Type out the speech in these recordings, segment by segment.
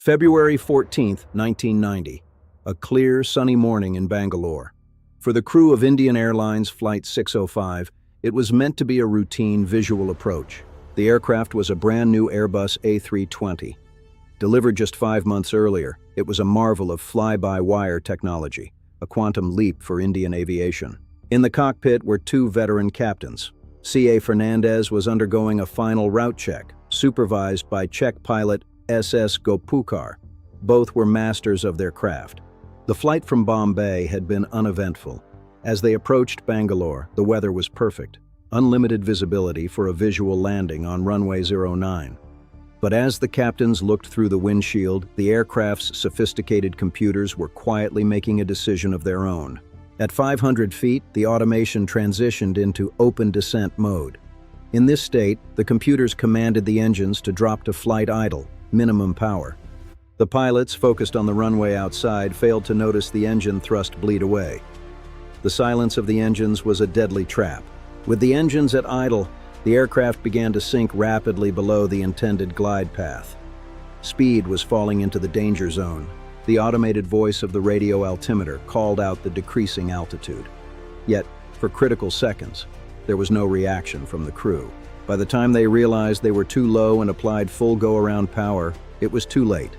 February 14, 1990. A clear, sunny morning in Bangalore. For the crew of Indian Airlines Flight 605, it was meant to be a routine visual approach. The aircraft was a brand new Airbus A320. Delivered just 5 months earlier, it was a marvel of fly-by-wire technology, a quantum leap for Indian aviation. In the cockpit were 2 veteran captains. C.A. Fernandez was undergoing a final route check, supervised by Czech pilot S.S. Gopukar. Both were masters of their craft. The flight from Bombay had been uneventful. As they approached Bangalore, the weather was perfect, unlimited visibility for a visual landing on runway 09. But as the captains looked through the windshield, the aircraft's sophisticated computers were quietly making a decision of their own. At 500 feet, the automation transitioned into open descent mode. In this state, the computers commanded the engines to drop to flight idle, minimum power. The pilots, focused on the runway outside, failed to notice the engine thrust bleed away. The silence of the engines was a deadly trap. With the engines at idle, the aircraft began to sink rapidly below the intended glide path. Speed was falling into the danger zone. The automated voice of the radio altimeter called out the decreasing altitude. Yet, for critical seconds, there was no reaction from the crew. By the time they realized they were too low and applied full go-around power, it was too late.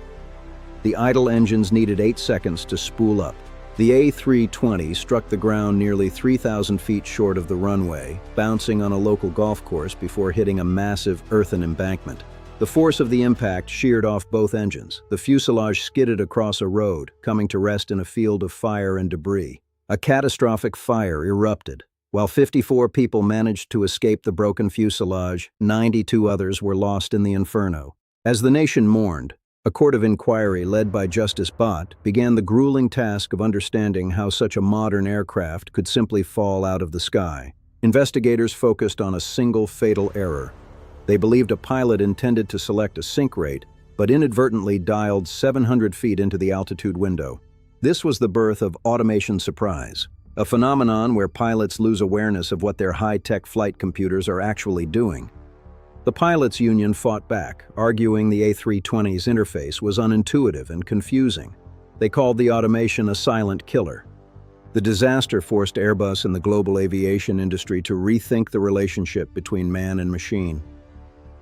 The idle engines needed 8 seconds to spool up. The A320 struck the ground nearly 3,000 feet short of the runway, bouncing on a local golf course before hitting a massive earthen embankment. The force of the impact sheared off both engines. The fuselage skidded across a road, coming to rest in a field of fire and debris. A catastrophic fire erupted. While 54 people managed to escape the broken fuselage, 92 others were lost in the inferno. As the nation mourned, a court of inquiry led by Justice Bhatt began the grueling task of understanding how such a modern aircraft could simply fall out of the sky. Investigators focused on a single fatal error. They believed a pilot intended to select a sink rate, but inadvertently dialed 700 feet into the altitude window. This was the birth of automation surprise, a phenomenon where pilots lose awareness of what their high-tech flight computers are actually doing. The pilots' union fought back, arguing the A320's interface was unintuitive and confusing. They called the automation a silent killer. The disaster forced Airbus and the global aviation industry to rethink the relationship between man and machine.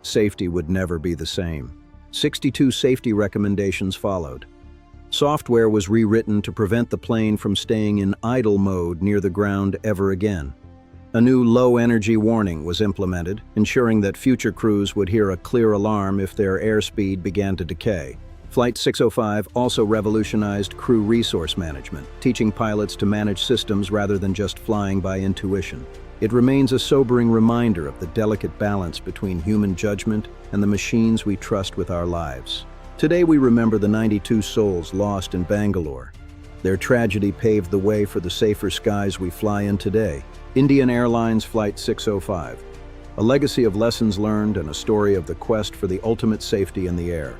Safety would never be the same. 62 safety recommendations followed. Software was rewritten to prevent the plane from staying in idle mode near the ground ever again. A new low-energy warning was implemented, ensuring that future crews would hear a clear alarm if their airspeed began to decay. Flight 605 also revolutionized crew resource management, teaching pilots to manage systems rather than just flying by intuition. It remains a sobering reminder of the delicate balance between human judgment and the machines we trust with our lives. Today we remember the 92 souls lost in Bangalore. Their tragedy paved the way for the safer skies we fly in today. Indian Airlines Flight 605. A legacy of lessons learned and a story of the quest for the ultimate safety in the air.